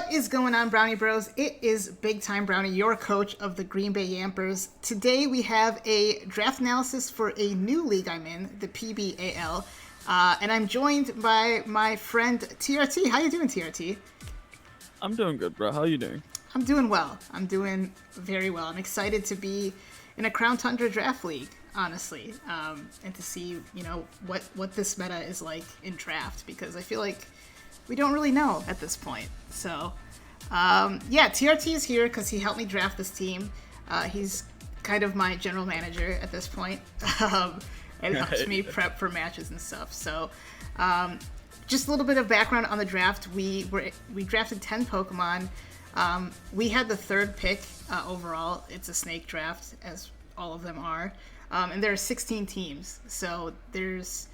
What is going on, Brownie Bros? It is Big Time Brownie, your coach of the Green Bay Yampers. Today we have a draft analysis for a new league I'm in, the PBAL, and I'm joined by my friend TRT. How you doing, TRT? I'm doing good, bro. How are you doing? I'm doing well. I'm doing very well. I'm excited to be in a Crown Tundra draft league, honestly, and to see what this meta is like in draft, because I feel like we don't really know at this point. So, TRT is here because he helped me draft this team. He's kind of my general manager at this point, and helps me prep for matches and stuff. So, just a little bit of background on the draft. We drafted 10 Pokemon. We had the third pick overall. It's a snake draft, as all of them are, and there are 16 teams. So there's,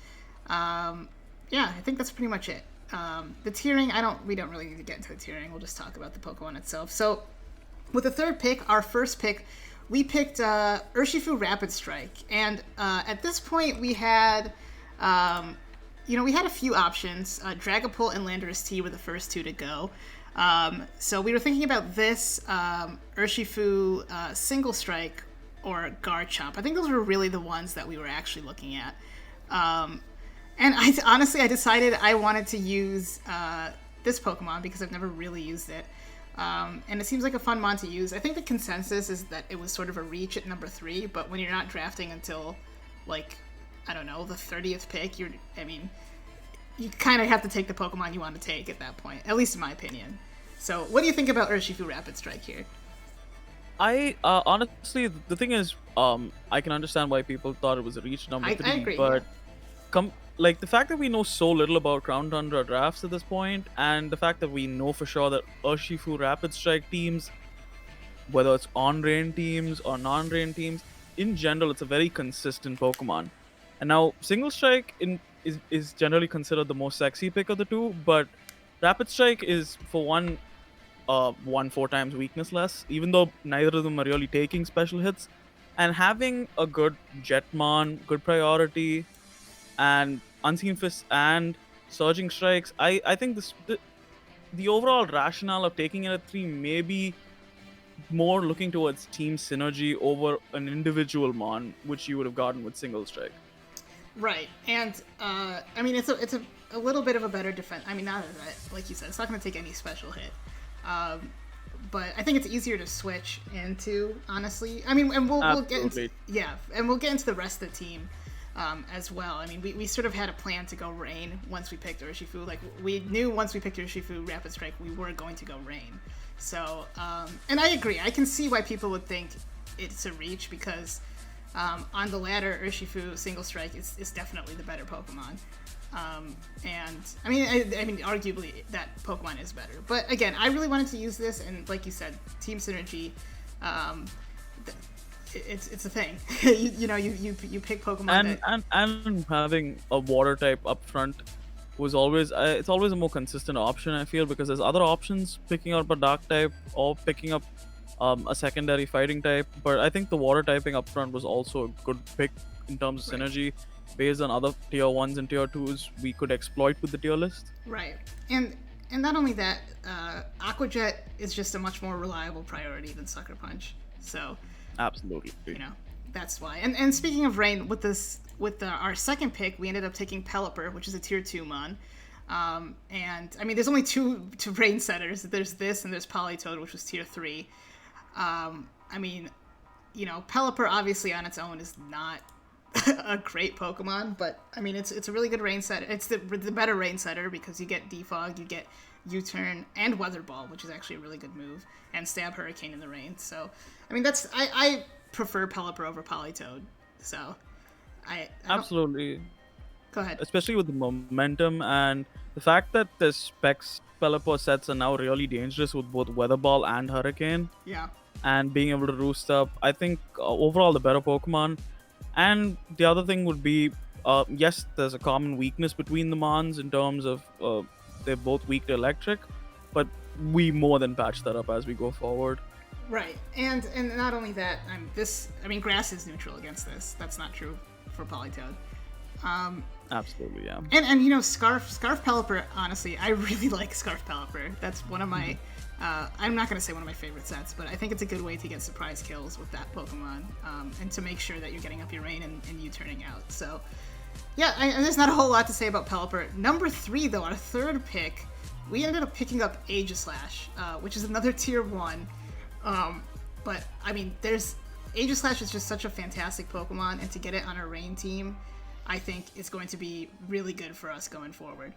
I think that's pretty much it. The tiering, we don't really need to get into the tiering. We'll just talk about the Pokemon itself. So, with the third pick, our first pick, we picked Urshifu Rapid Strike, and at this point we had, we had a few options. Dragapult and Landorus T were the first two to go. So we were thinking about this Urshifu Single Strike or Garchomp. I think those were really the ones that we were actually looking at. And I decided I wanted to use this Pokemon because I've never really used it. And it seems like a fun mon to use. I think the consensus is that it was sort of a reach at number 3, but when you're not drafting until, the 30th pick, you kind of have to take the Pokemon you want to take at that point, at least in my opinion. So what do you think about Urshifu Rapid Strike here? I honestly, the thing is, I can understand why people thought it was a reach number 3, I agree, but the fact that we know so little about Crown Tundra drafts at this point, and the fact that we know for sure that Urshifu Rapid Strike teams, whether it's on-rain teams or non-rain teams, in general, it's a very consistent Pokemon. And now, Single Strike is generally considered the most sexy pick of the two, but Rapid Strike is, for one 4 times weakness less, even though neither of them are really taking special hits. And having a good Jetmon, good priority, and Unseen Fists and Surging Strikes, I think the overall rationale of taking it at 3 may be more looking towards team synergy over an individual mon, which you would have gotten with Single Strike. Right, and it's a little bit of a better defense. Not that, like you said, it's not going to take any special hit. But I think it's easier to switch into, honestly. And we'll get into, and we'll get into the rest of the team as well. We sort of had a plan to go Rain once we picked Urshifu. We knew once we picked Urshifu Rapid Strike, we were going to go Rain. So, and I agree. I can see why people would think it's a reach because on the ladder, Urshifu Single Strike is definitely the better Pokemon. Arguably that Pokemon is better. But again, I really wanted to use this, and like you said, team synergy. It's a thing. you pick Pokemon and having a water type up front was always it's always a more consistent option, I feel, because there's other options picking up a dark type or picking up a secondary fighting type, but I think the water typing up front was also a good pick in terms of synergy based on other tier 1s and tier 2s we could exploit with the tier list. Right. And not only that, Aqua Jet is just a much more reliable priority than Sucker Punch. So absolutely, that's why. And speaking of Rain, with our second pick, we ended up taking Pelipper, which is a tier 2 mon. There's only two Rain setters. There's this and there's Politoed, which was tier 3. Pelipper obviously on its own is not a great Pokemon, but it's a really good rain setter. It's the better rain setter because you get Defog, you get U-turn and Weather Ball, which is actually a really good move, and Stab Hurricane in the rain. So I prefer Pelipper over Politoed. So I absolutely go ahead. Especially with the momentum and the fact that the specs Pelipper sets are now really dangerous with both Weather Ball and Hurricane. Yeah. And being able to roost up, I think overall the better Pokemon. And the other thing would be, yes, there's a common weakness between the Mons in terms of they're both weak to electric, but we more than patch that up as we go forward. Right, and not only that, grass is neutral against this. That's not true for Politoed. Absolutely, yeah. And Scarf Pelipper, honestly, I really like Scarf Pelipper. That's one of my I'm not going to say one of my favorite sets, but I think it's a good way to get surprise kills with that Pokemon, and to make sure that you're getting up your rain and you turning out. So, yeah, and there's not a whole lot to say about Pelipper. Number 3, though, our third pick, we ended up picking up Aegislash, which is another tier 1. But, I mean, Aegislash is just such a fantastic Pokemon, and to get it on a rain team, I think is going to be really good for us going forward.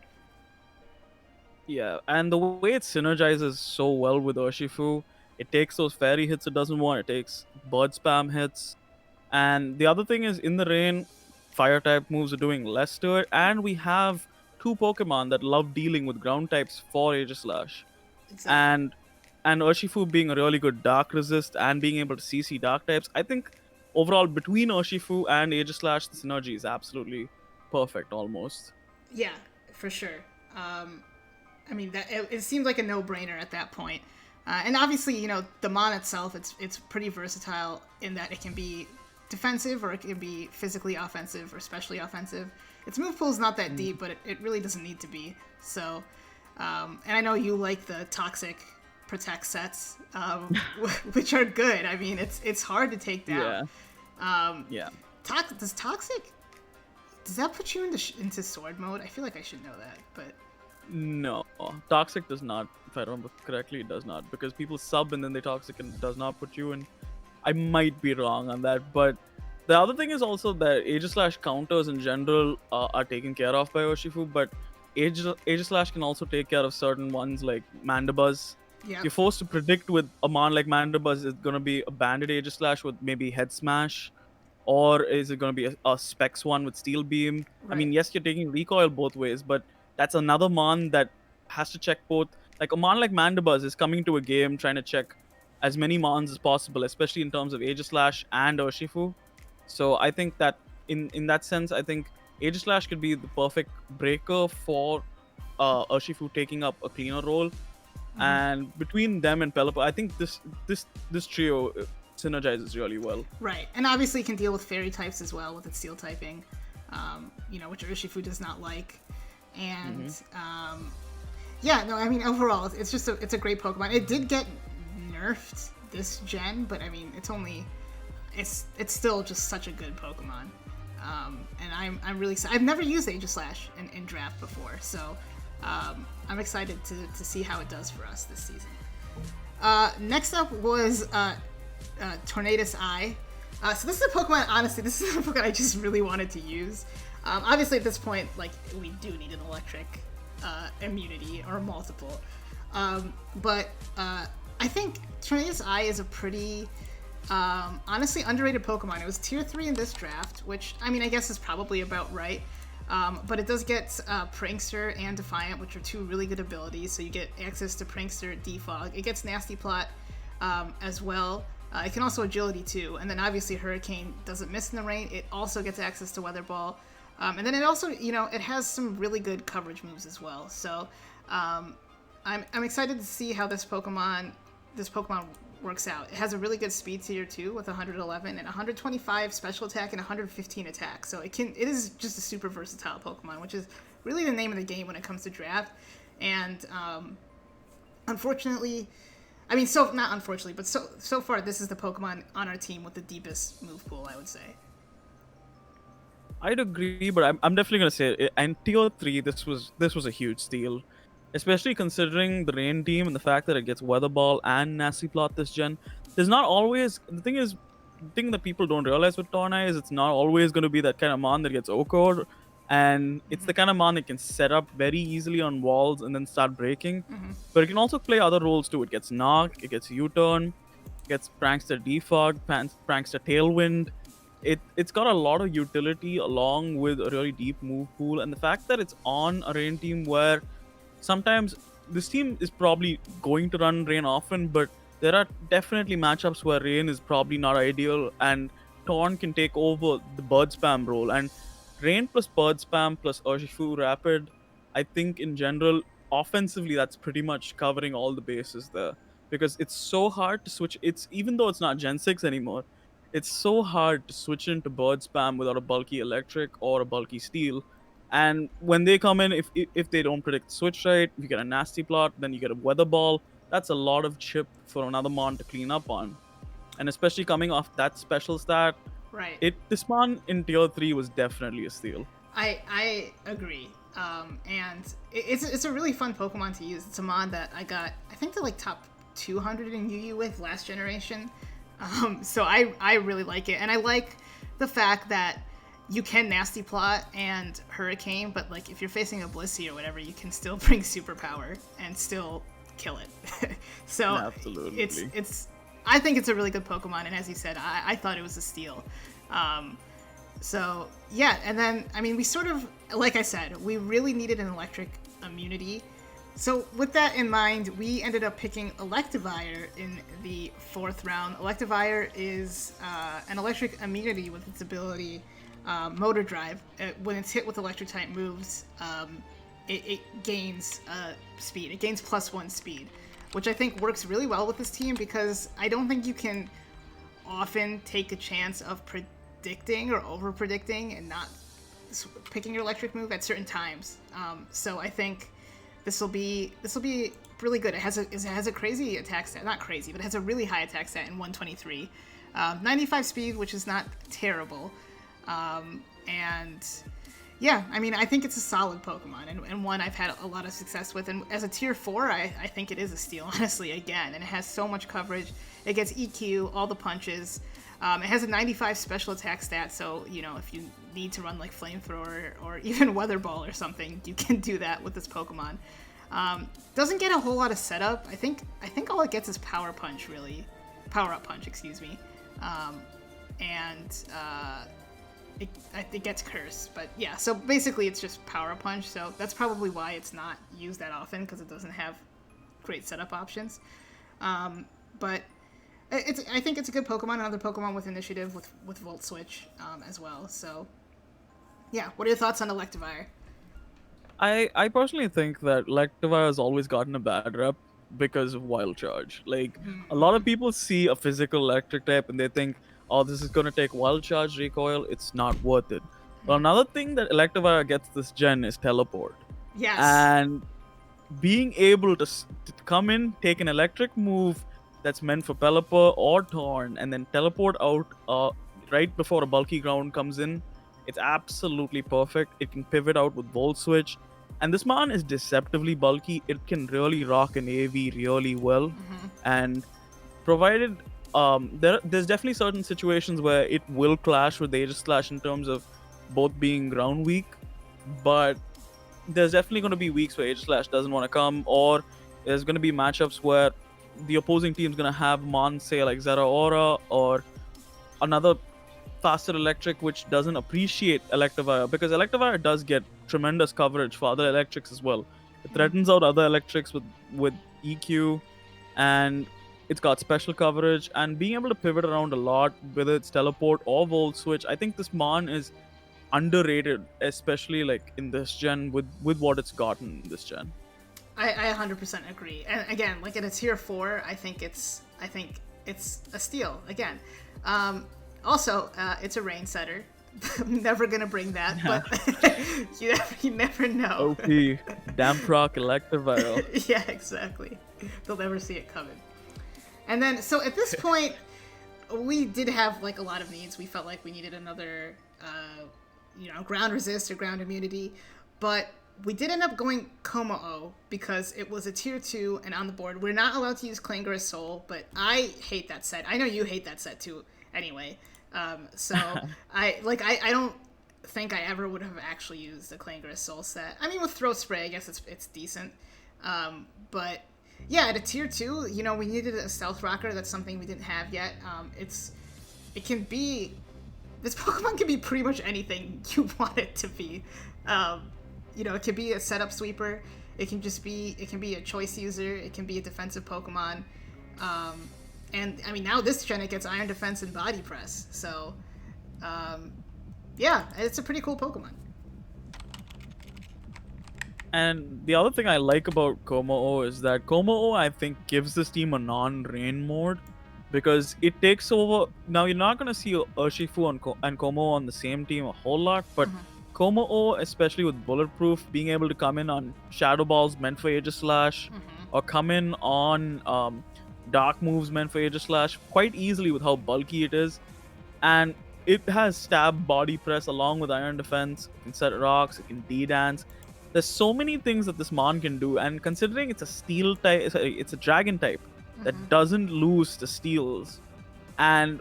Yeah, and the way it synergizes so well with Urshifu, it takes those fairy hits it doesn't want, it takes bird spam hits. And the other thing is, in the rain, fire type moves are doing less to it, and we have two Pokemon that love dealing with ground types for Aegislash. Exactly. And Urshifu being a really good dark resist and being able to CC dark types, I think overall between Urshifu and Aegislash, the synergy is absolutely perfect almost. Yeah, for sure. I mean, it seemed like a no-brainer at that point. And obviously, the Mon itself, it's pretty versatile in that it can be defensive or it can be physically offensive or specially offensive. Its move pool is not that deep, but it really doesn't need to be. So, and I know you like the Toxic Protect sets, which are good. I mean, it's hard to take down. Yeah. Yeah. Does that put you into sword mode? I feel like I should know that, but No, Toxic does not. If I remember correctly, it does not, because people sub and then they Toxic and it does not put you in. I might be wrong on that, but the other thing is also that Aegislash counters in general are taken care of by Urshifu, but Aegislash can also take care of certain ones like Mandibuzz. yeah, You're forced to predict with a mon like Mandibuzz is gonna be a banded Aegislash with maybe Head Smash, or is it going to be a Specs one with Steel Beam? I right. mean, yes, you're taking recoil both ways, but that's another Mon that has to check both. Like a Mon like Mandibuzz is coming to a game trying to check as many Mons as possible, especially in terms of Aegislash and Urshifu. So I think that in that sense, I think Aegislash could be the perfect breaker for Urshifu taking up a cleaner role. Mm-hmm. And between them and Pelipper, I think this trio synergizes really well. Right, and obviously it can deal with fairy types as well with its steel typing, which Urshifu does not like. And yeah, no, I mean overall, it's a great Pokemon. It did get nerfed this gen, but I mean it's still just such a good Pokemon. And I'm really excited. I've never used Aegislash in draft before, so I'm excited to see how it does for us this season. Next up was Tornadus Eye. So this is a Pokemon, honestly, this is a Pokemon I just really wanted to use. Obviously at this point, like, we do need an electric immunity or multiple. But I think Tornadus Eye is a pretty, honestly, underrated Pokemon. It was tier 3 in this draft, which, I mean, I guess is probably about right. But it does get Prankster and Defiant, which are two really good abilities. So you get access to Prankster, Defog. It gets Nasty Plot as well. It can also Agility too. And then obviously Hurricane doesn't miss in the rain. It also gets access to Weather Ball. And then it also, it has some really good coverage moves as well. So I'm excited to see how this Pokemon works out. It has a really good speed tier too with 111 and 125 special attack and 115 attack. So it is just a super versatile Pokemon, which is really the name of the game when it comes to draft. And unfortunately, I mean, not unfortunately, but so far this is the Pokemon on our team with the deepest move pool, I would say. I'd agree, but I'm definitely gonna say it. And tier 3, this was a huge steal, especially considering the rain team and the fact that it gets Weather Ball and Nasty Plot this gen. There's not always the thing that people don't realize with Tornai is it's not always going to be that kind of mon that gets OHKO'd, and it's the kind of mon that can set up very easily on walls and then start breaking. But it can also play other roles too. It gets Knock, it gets U-turn, gets Prankster Defog, Prankster Tailwind. It's got a lot of utility along with a really deep move pool, and the fact that it's on a rain team where sometimes this team is probably going to run rain often, but there are definitely matchups where rain is probably not ideal, and Torn can take over the bird spam role. And rain plus bird spam plus Urshifu Rapid, I think in general, offensively, that's pretty much covering all the bases there. Because it's so hard to switch. It's even though it's not Gen 6 anymore, it's so hard to switch into bird spam without a bulky electric or a bulky steel. And when they come in, if they don't predict switch right, you get a nasty plot, then you get a weather ball. that's a lot of chip for another mon to clean up on. And especially coming off that special stat, Right. this mon in tier 3 was definitely a steal. I agree. And it's a really fun Pokemon to use. It's a mod that I got, I think, to like top 200 in Yu with last generation. So I really like it, and I like the fact that you can Nasty Plot and Hurricane, but like if you're facing a Blissey or whatever, you can still bring Superpower and still kill it. So Absolutely. it's I think it's a really good Pokemon, and as you said, I thought it was a steal. So yeah, and then I mean, we sort of, like I said, we really needed an electric immunity. So with that in mind, we ended up picking Electivire in the 4th round. Electivire is an electric immunity with its ability Motor Drive. When it's hit with electric type moves, it gains speed. It gains +1 speed, which I think works really well with this team because I don't think you can often take a chance of predicting or over predicting and not picking your electric move at certain times. So I think this will be really good. It has a crazy attack stat, not crazy, but it has a really high attack stat in 123, 95 speed, which is not terrible, and yeah, I mean, I think it's a solid Pokemon and one I've had a lot of success with. And as a tier 4, I think it is a steal, honestly, again. And it has so much coverage. It gets EQ, all the punches. It has a 95 special attack stat, so, you know, if you need to run like Flamethrower or even Weather Ball or something, you can do that with this Pokemon. Doesn't get a whole lot of setup. I think all it gets is Power Up Punch, excuse me. It gets Curse, but yeah, so basically it's just Power Punch, so that's probably why it's not used that often, because it doesn't have great setup options. But I think it's a good Pokemon, another Pokemon with initiative, with Volt Switch as well, so yeah, what are your thoughts on Electivire? I personally think that Electivire has always gotten a bad rep because of Wild Charge. Like, a lot of people see a physical electric type and they think, oh, this is going to take Wild Charge recoil. It's not worth it. But another thing that Electivire gets this gen is Teleport. Yes. And being able to come in, take an electric move that's meant for Pelipper or Torn, and then teleport out right before a bulky ground comes in, it's absolutely perfect. It can pivot out with Volt Switch. And this man is deceptively bulky. It can really rock an AV really well. And provided there's definitely certain situations where it will clash with Aegis Slash in terms of both being ground weak, but there's definitely going to be weeks where Aegis Slash doesn't want to come, or there's going to be matchups where the opposing team's going to have Mon, say like Zeraora or another faster electric which doesn't appreciate Electivire, because Electivire does get tremendous coverage for other electrics as well. It threatens out other electrics with EQ, and it's got special coverage, and being able to pivot around a lot, whether it's teleport or Volt Switch. I think this Mon is underrated, especially like in this gen with what it's gotten in this gen. I 100% agree. And again, like in a tier 4, I think it's a steal again. Also, it's a rain setter. I'm never gonna bring that, but you never know. OP, Damp Rock Electivire. Yeah, exactly. They'll never see it coming. And then, so at this point, we did have like a lot of needs. We felt like we needed another, ground resist or ground immunity, but we did end up going Como-O because it was a tier 2 and on the board. We're not allowed to use Clangerous Soul, but I hate that set. I know you hate that set too anyway. So I don't think I ever would have actually used the Clangerous Soul set. I mean, with Throat Spray, I guess it's decent. But yeah, at a tier 2, we needed a Stealth Rocker. That's something we didn't have yet. This Pokemon can be pretty much anything you want it to be. It can be a setup sweeper. It can be a choice user. It can be a defensive Pokemon. And I mean, now this gen it gets Iron Defense and Body Press. So, yeah, it's a pretty cool Pokemon. And the other thing I like about Como-O is that Como-O, I think, gives this team a non-rain mode, because it takes over. Now, you're not going to see Urshifu and Como-O on the same team a whole lot, but Como-O, especially with Bulletproof, being able to come in on Shadow Balls meant for Aegis Slash, or come in on dark moves meant for Aegislash quite easily with how bulky it is. And it has stab, body press along with iron defense. It can set rocks, it can D-dance. There's so many things that this mon can do, and considering it's a steel type, it's a dragon type that doesn't lose the steals. And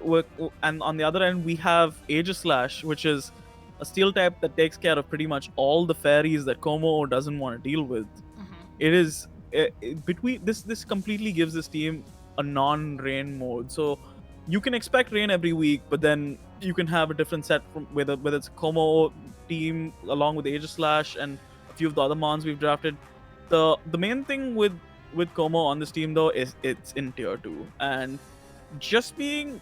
on the other end we have Aegislash, which is a steel type that takes care of pretty much all the fairies that Como doesn't want to deal with. It is between this completely gives this team a non-rain mode. So you can expect rain every week, but then you can have a different set from whether it's Como team along with Aegislash and a few of the other mons we've drafted. The main thing with Como on this team though is it's in tier 2, and just being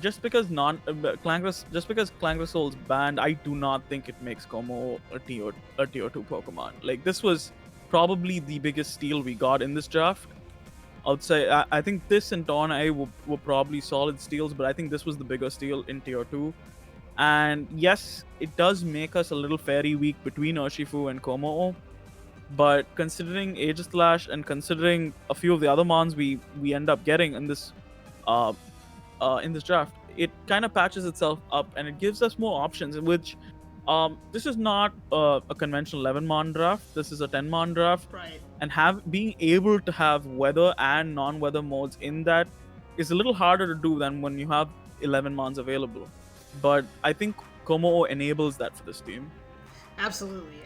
just because Clangrasoul's banned, I do not think it makes Como a tier 2 Pokemon. Like, this was probably the biggest steal we got in this draft. Outside, I think this and Tornai were probably solid steals, but I think this was the bigger steal in tier 2. And yes, it does make us a little fairy weak between Urshifu and Como, but considering Aegislash and considering a few of the other mons we end up getting in this draft, it kind of patches itself up and it gives us more options. In which, this is not a conventional 11 mon draft. This is a 10 mon draft, Right. and being able to have weather and non-weather modes in that is a little harder to do than when you have 11 mons available. But I think Como enables that for this team. Absolutely.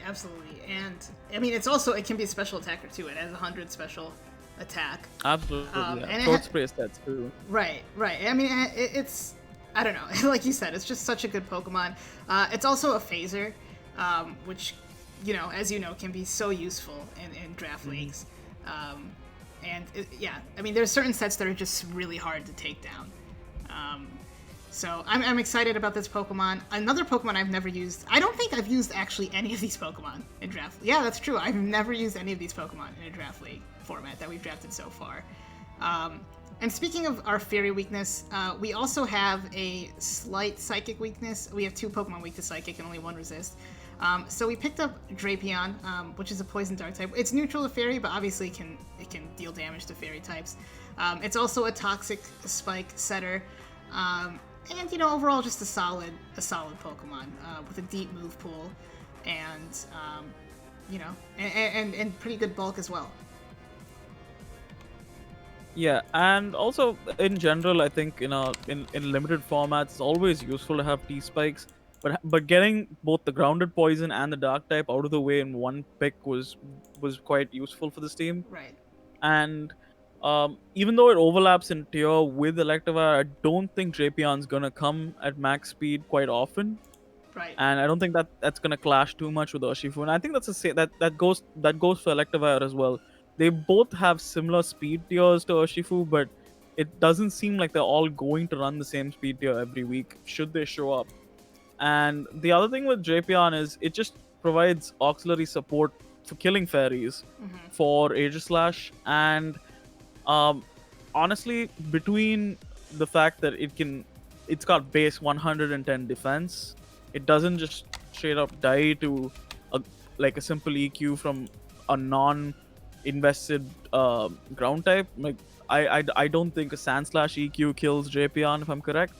And I mean, it can be a special attacker too. It has 100 special attack. Absolutely. And Throat spray stats too. Right. I mean, it's I don't know. Like you said, it's just such a good Pokemon. It's also a phaser, which, as you know, can be so useful in draft leagues. I mean, there's certain sets that are just really hard to take down. So I'm excited about this Pokemon. Another Pokemon I've never used. I don't think I've used actually any of these Pokemon in draft. Yeah, that's true. I've never used any of these Pokemon in a draft league format that we've drafted so far. And speaking of our fairy weakness, we also have a slight psychic weakness. We have 2 Pokemon weak to psychic and only 1 resist. So we picked up Drapion, which is a poison dark type. It's neutral to fairy, but obviously it can deal damage to fairy types. It's also a toxic spike setter. And overall just a solid Pokemon with a deep move pool, and and pretty good bulk as well. Yeah, and also in general, I think in limited formats, it's always useful to have T-spikes. But getting both the grounded poison and the dark type out of the way in one pick was quite useful for this team. Right. And even though it overlaps in tier with Electivire, I don't think Drapion's gonna come at max speed quite often. Right. And I don't think that's gonna clash too much with Urshifu. And I think that goes for Electivire as well. They both have similar speed tiers to Urshifu, but it doesn't seem like they're all going to run the same speed tier every week, should they show up. And the other thing with Drapion is it just provides auxiliary support for killing fairies for Aegislash. And honestly, between the fact that it's got base 110 defense, it doesn't just straight up die to a simple EQ from a non-invested ground type. Like, I don't think a Sandslash EQ kills Drapion, if I'm correct.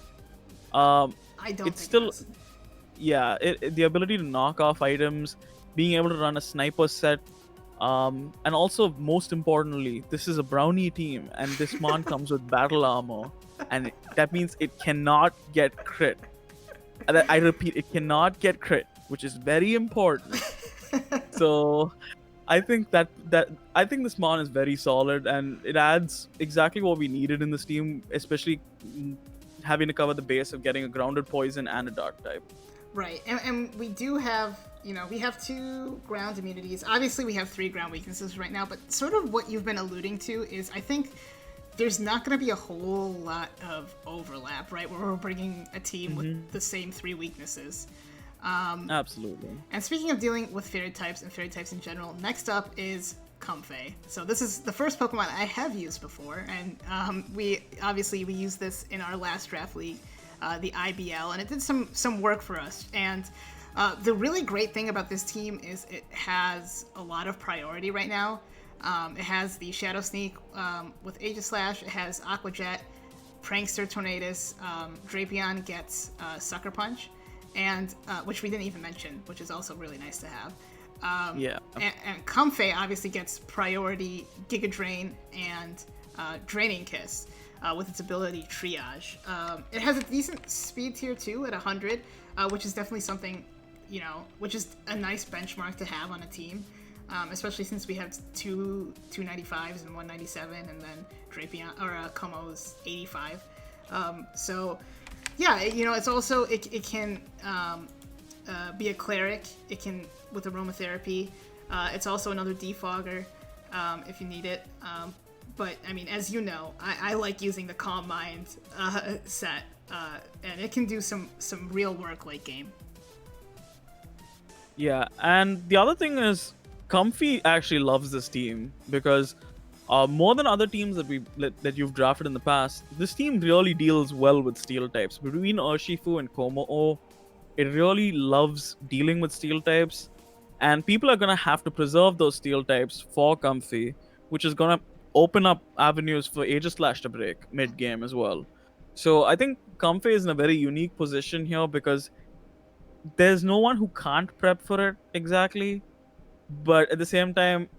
I don't. It's still, yeah, the ability to knock off items, being able to run a sniper set, and also most importantly, this is a brownie team, and this mon comes with battle armor, and that means it cannot get crit. I repeat, it cannot get crit, which is very important. So I think I think this mon is very solid, and it adds exactly what we needed in this team, especially having to cover the base of getting a grounded poison and a dark type. Right, and we do have, we have 2 ground immunities. Obviously, we have 3 ground weaknesses right now, but sort of what you've been alluding to is, I think there's not going to be a whole lot of overlap, right, where we're bringing a team with the same 3 weaknesses. Absolutely. And speaking of dealing with fairy types and fairy types in general, next up is Comfey. So this is the first Pokemon I have used before, and we used this in our last draft league, the IBL, and it did some work for us. And the really great thing about this team is it has a lot of priority right now. It has the Shadow Sneak with Aegis Slash. It has Aqua Jet, Prankster Tornadus. Drapion gets Sucker Punch, and which we didn't even mention, which is also really nice to have. Yeah. And Comfey obviously gets priority Giga Drain and Draining Kiss with its ability Triage. It has a decent speed tier too at 100, which is definitely something, which is a nice benchmark to have on a team, especially since we have two 295s and 197, and then Drapion or Como's 85. So yeah, it's also it can be a cleric. It can with aromatherapy. It's also another defogger if you need it. But I mean, as you know, I like using the Calm Mind set, and it can do some real work late game. Yeah, and the other thing is, Comfy actually loves this team because more than other teams that you've drafted in the past, this team really deals well with steel types. Between Urshifu and Komo-O, it really loves dealing with steel types, and people are gonna have to preserve those steel types for Comfy, which is gonna open up avenues for Aegis Slash to break mid game as well. So I think Comfy is in a very unique position here because there's no one who can't prep for it exactly, but at the same time,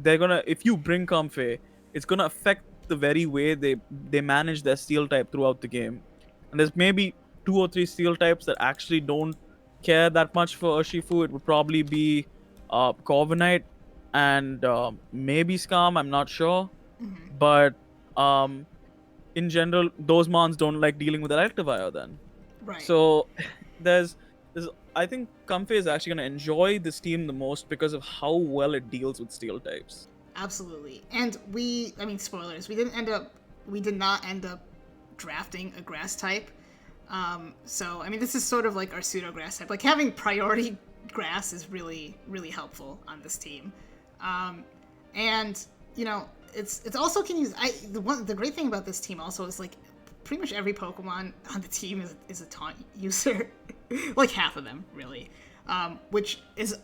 if you bring Comfey, it's gonna affect the very way they manage their steel type throughout the game. And there's maybe 2 or 3 steel types that actually don't care that much for Urshifu. It would probably be Corviknight and maybe Scam, I'm not sure. But in general, those mons don't like dealing with Electivire then. Right. So there's I think Comfey is actually going to enjoy this team the most because of how well it deals with steel types. Absolutely. And spoilers, we did not end up drafting a grass type. So I mean, this is sort of like our pseudo grass type. Like having priority grass is really, really helpful on this team. And it's also can use the great thing about this team also is like pretty much every Pokemon on the team is a taunt user. Like half of them, really. Which is,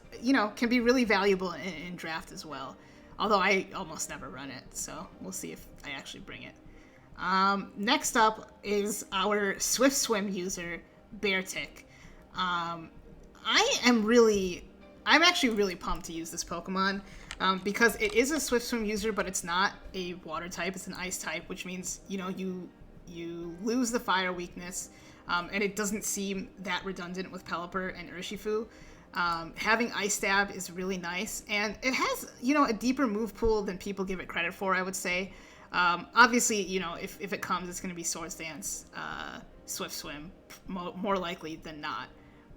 can be really valuable in draft as well. Although I almost never run it, so we'll see if I actually bring it. Next up is our Swift Swim user, Beartick. I'm actually really pumped to use this Pokemon because it is a Swift Swim user, but it's not a water type, it's an ice type, which means, you lose the fire weakness. And it doesn't seem that redundant with Pelipper and Urshifu. Having Ice Stab is really nice, and it has, a deeper move pool than people give it credit for, I would say. Obviously, if it comes, it's going to be Swords Dance, Swift Swim, more likely than not.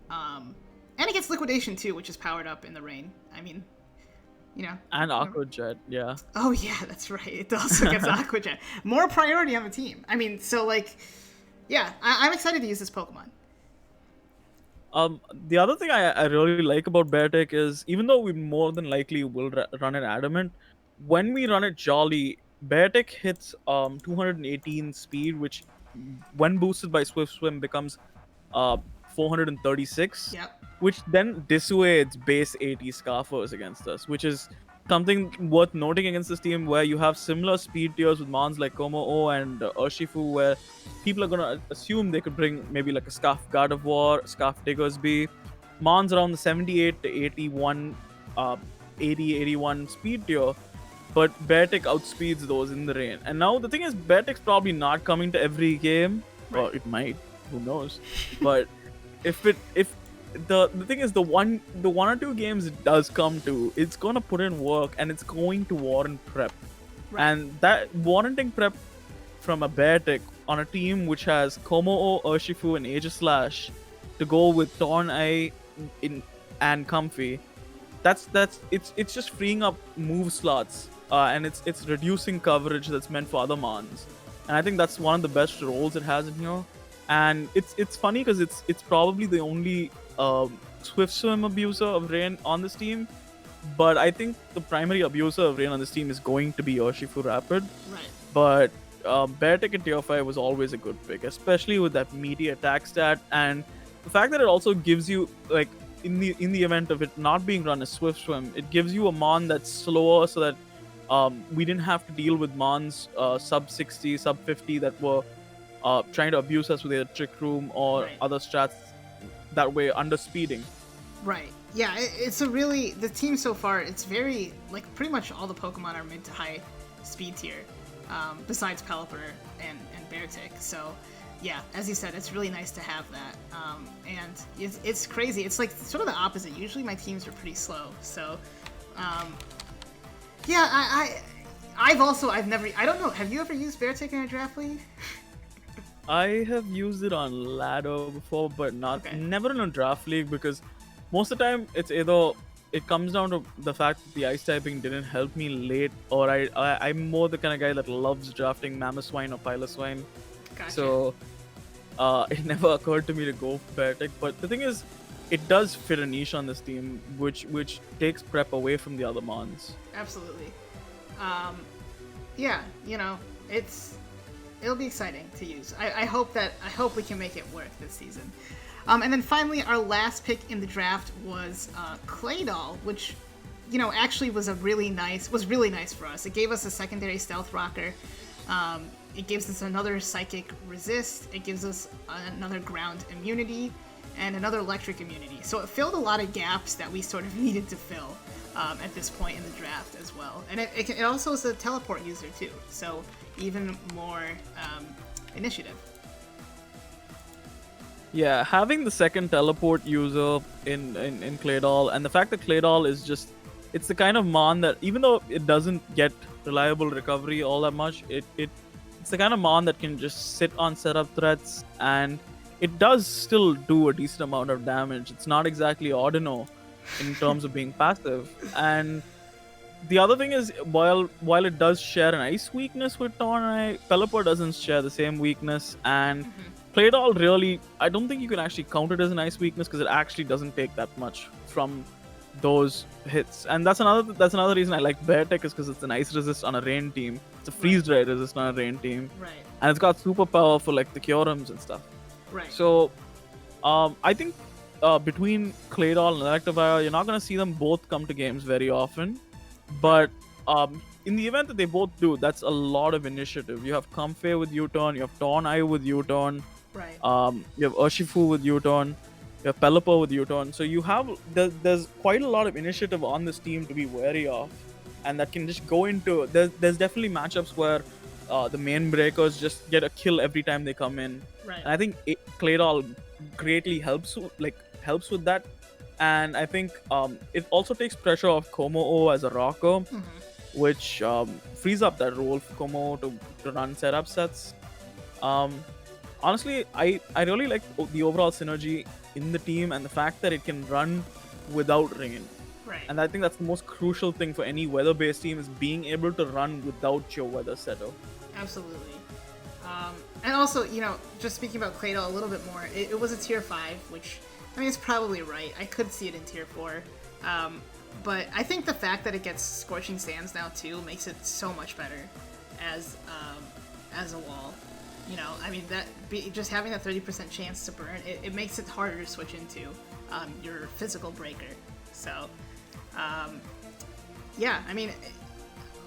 And it gets Liquidation, too, which is powered up in the rain. I mean, And Aqua Jet, yeah. Oh, yeah, that's right. It also gets Aqua Jet. More priority on the team. I mean, so, like... Yeah, I'm excited to use this Pokemon. The other thing I really like about Beartick is, even though we more than likely will run it Adamant, when we run it Jolly, Beartick hits 218 speed, which when boosted by Swift Swim becomes 436, Yep. which then dissuades base 80 Scarfers against us, which is something worth noting against this team where you have similar speed tiers with mons like Komo-O and Urshifu, where people are going to assume they could bring maybe like a Scarf God of War, Scarf Diggersby, mons around the 78 to 81, 81 speed tier, but Beartick outspeeds those in the rain. And now the thing is, Beartick's probably not coming to every game, or it might, who knows, but if the thing is, the one or two games it does come to, it's gonna put in work and it's going to warrant prep. Right. And that warranting prep from a Beartick on a team which has Komo-O, Urshifu, and Aegis Slash to go with Torn Eye and Comfy, it's just freeing up move slots and it's reducing coverage that's meant for other mons. And I think that's one of the best roles it has in here. And it's funny because it's probably the only Swift Swim abuser of Rain on this team, but I think the primary abuser of Rain on this team is going to be Urshifu Rapid. Right. But Beartick in Tier 5 was always a good pick, especially with that meaty attack stat, and the fact that it also gives you, like, in the event of it not being run as Swift Swim, it gives you a Mon that's slower, so that we didn't have to deal with Mons sub 60, sub 50 that were trying to abuse us with either Trick Room or Right. other strats that way under speeding. Right. Yeah, it's a really the team so far. It's very like pretty much all the Pokemon are mid to high speed tier, besides Pelipper and Beartick. So, yeah, as you said, it's really nice to have that. And it's crazy. It's like sort of the opposite. Usually my teams are pretty slow. So, yeah, I've never I don't know. Have you ever used Beartick in a draft league? I have used it on ladder before, but Okay. never in a draft league, because most of the time it's either it comes down to the fact that the ice typing didn't help me late, or I'm more the kind of guy that loves drafting Mamoswine or Piloswine. Gotcha. So it never occurred to me to go for Beartick. But the thing is, it does fit a niche on this team, which takes prep away from the other mons. Absolutely. Yeah, it'll be exciting to use. I hope we can make it work this season. And then finally, our last pick in the draft was Claydol, which actually was really nice for us. It gave us a secondary stealth rocker. It gives us another psychic resist. It gives us another ground immunity and another electric immunity. So it filled a lot of gaps that we sort of needed to fill at this point in the draft as well. And it also is a teleport user too, so even more initiative. Yeah, having the second teleport user in Claydol, and the fact that Claydol is just, it's the kind of Mon that, even though it doesn't get reliable recovery all that much, it's the kind of Mon that can just sit on setup threats, and it does still do a decent amount of damage. It's not exactly Ordino in terms of being passive. And the other thing is, while it does share an ice weakness with Tornai, Pelipper doesn't share the same weakness, and Claydol really, I don't think you can actually count it as an ice weakness, because it actually doesn't take that much from those hits. And that's another reason I like Beartick, is because it's an ice resist on a rain team. It's a freeze dry resist on a rain team. Right. And it's got superpower for like the Curums and stuff. Right. So I think between Claydol and Electivire, you're not going to see them both come to games very often. But in the event that they both do, that's a lot of initiative. You have Comfey with U-turn, you have Tornai with U-turn, Right. you have Urshifu with U-turn, you have Pelipper with U-turn. So you have there's quite a lot of initiative on this team to be wary of, and that can just go into there's definitely matchups where the main breakers just get a kill every time they come in. Right. And I think Claydol greatly helps with that. And I think it also takes pressure off Komo as a rocker, which frees up that role for Komo to run setup sets. Honestly, I really like the overall synergy in the team, and the fact that it can run without rain. Right. And I think that's the most crucial thing for any weather-based team, is being able to run without your weather setup. Absolutely. And also, just speaking about Claydol a little bit more, it was a tier 5, which, I mean, it's probably right. I could see it in tier 4. But I think the fact that it gets Scorching Sands now, too, makes it so much better as a wall. I mean, just having that 30% chance to burn, it makes it harder to switch into your physical breaker. So, yeah, I mean,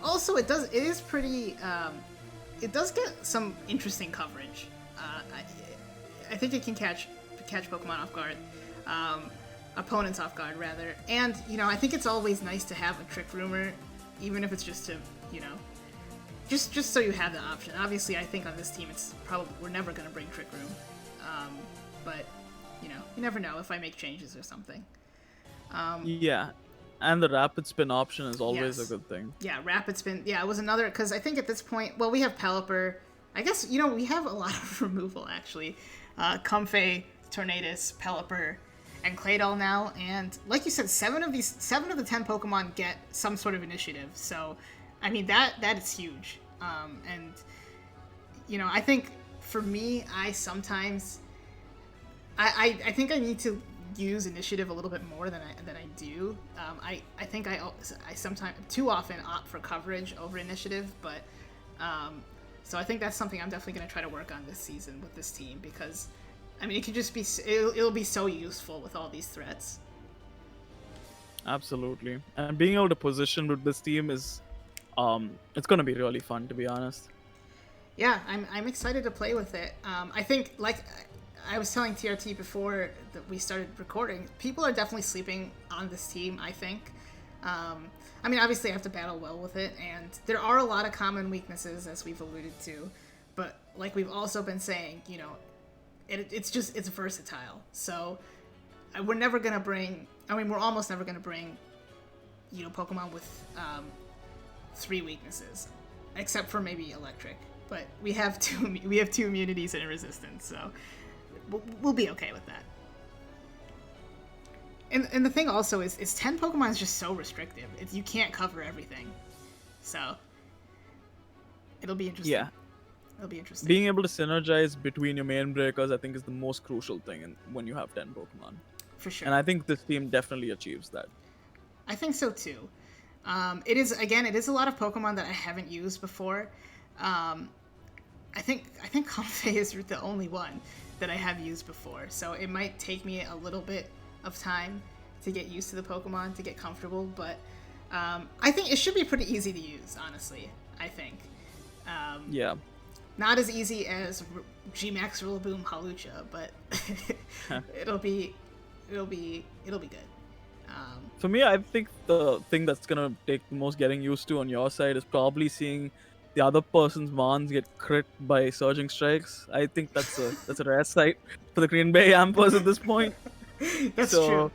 also it is pretty, it does get some interesting coverage. I think it can catch Pokemon off guard, opponents off guard rather, and I think it's always nice to have a Trick Rumor, even if it's just to just so you have the option. Obviously, I think on this team it's probably we're never gonna bring Trick Room, but you never know if I make changes or something. Yeah, and the rapid spin option is always Yes. a good thing. Yeah, Rapid Spin. Yeah, it was another, because I think at this point, well, we have Pelipper. I guess, we have a lot of removal, actually. Comfey, Tornadus, Pelipper, and Claydol now. And like you said, 7 of the 10 Pokemon get some sort of initiative. So, I mean, that is huge. And, I think for me, I sometimes... I think I need to use initiative a little bit more than I do. I think I sometimes too often opt for coverage over initiative, but so I think that's something I'm definitely going to try to work on this season with this team, because I mean it could just be it'll be so useful with all these threats. Absolutely. And being able to position with this team is, it's gonna be really fun, to be honest. Yeah, I'm excited to play with it. I think, like I was telling TRT before that we started recording, people are definitely sleeping on this team, I think. I mean, obviously I have to battle well with it, and there are a lot of common weaknesses, as we've alluded to, but like we've also been saying, you know, it's versatile. So we're never going to bring, I mean, we're almost never going to bring, you know, Pokemon with 3 weaknesses, except for maybe Electric. But we have two immunities and a resistance, so we'll be okay with that. And the thing also is 10 Pokemon is just so restrictive. You can't cover everything. So it'll be interesting. Yeah. It'll be interesting. Being able to synergize between your main breakers, I think, is the most crucial thing when you have 10 Pokemon. For sure. And I think this team definitely achieves that. I think so too. It is a lot of Pokemon that I haven't used before. I think Comfey is the only one that I have used before, so it might take me a little bit of time to get used to the Pokemon, to get comfortable, but I think it should be pretty easy to use, honestly. I think. Yeah. Not as easy as G-Max Rillaboom Hawlucha, but it'll be good. For me, I think the thing that's gonna take the most getting used to on your side is probably seeing the other person's Mons get crit by surging strikes. I think that's a rare sight for the Green Bay Yampers at this point. That's true.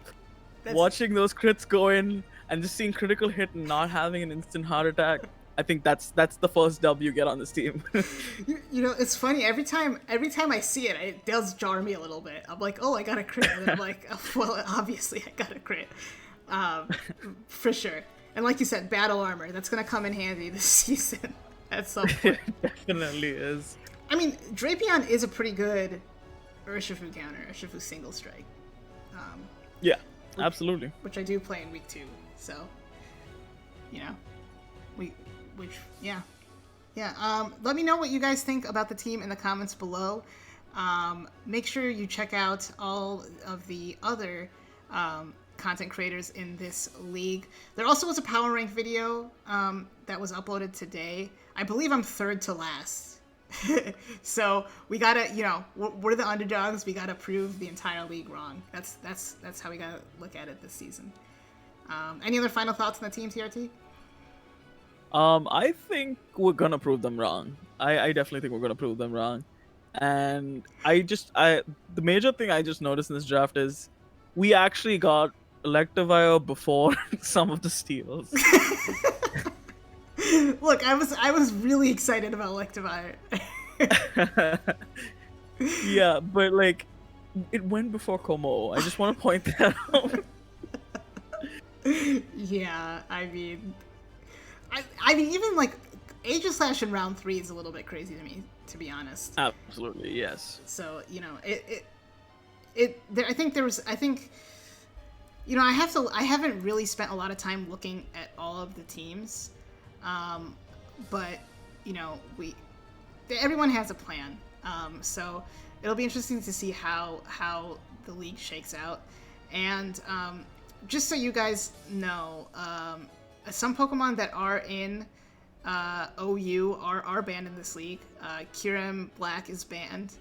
Watching those crits go in and just seeing critical hit and not having an instant heart attack, I think that's the first W you get on this team. You know, it's funny. Every time I see it, it does jar me a little bit. I'm like, oh, I got a crit. And I'm like, oh, well, obviously I got a crit. For sure. And like you said, battle armor. That's going to come in handy this season at some point. It definitely is. I mean, Drapion is a pretty good Urshifu counter, Urshifu single strike. Yeah, absolutely. Which I do play in week 2. So, you know, let me know what you guys think about the team in the comments below. Make sure you check out all of the other content creators in this league. There also was a power rank video that was uploaded today. I believe I'm third to last. So we gotta, you know, we're the underdogs. We gotta prove the entire league wrong. That's how we gotta look at it this season. Any other final thoughts on the team, TRT? I think we're gonna prove them wrong. I definitely think we're gonna prove them wrong. And the major thing I just noticed in this draft is we actually got Electivire before some of the steals. Look, I was really excited about Electivire. Yeah, but like it went before Como. I just want to point that out. Yeah, I mean even like Aegislash in round 3 is a little bit crazy to me, to be honest. Absolutely, yes. So, you know, I think you know, I haven't really spent a lot of time looking at all of the teams. But, you know, everyone has a plan. So it'll be interesting to see how the league shakes out. And just so you guys know, some Pokemon that are in OU are banned in this league. Kyurem Black is banned.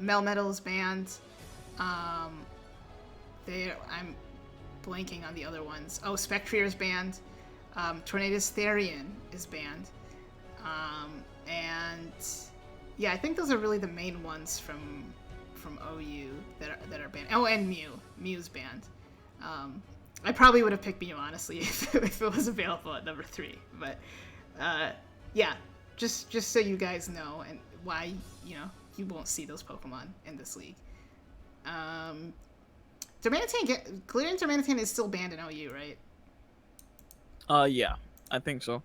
Melmetal is banned. I'm blanking on the other ones. Oh, Spectrier is banned. Tornadus Therian is banned. And yeah, I think those are really the main ones from OU that are banned. Oh, and Mew's banned. I probably would have picked Mew, honestly, if it was available at number 3. But yeah, just so you guys know and why, you know, you won't see those Pokemon in this league. Galarian Darmanitan is still banned in OU, right? Yeah, I think so.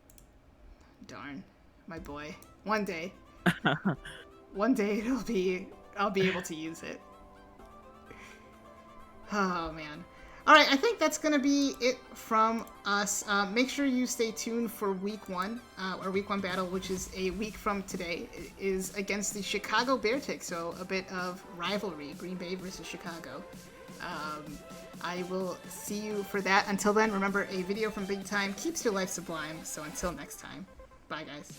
Darn, my boy. One day I'll be able to use it. Oh man. All right, I think that's gonna be it from us. Make sure you stay tuned for week 1, our week 1 battle, which is a week from today. It is against the Chicago Beartics, so a bit of rivalry, Green Bay versus Chicago. I will see you for that. Until then, remember, a video from Big Time keeps your life sublime. So until next time, bye guys.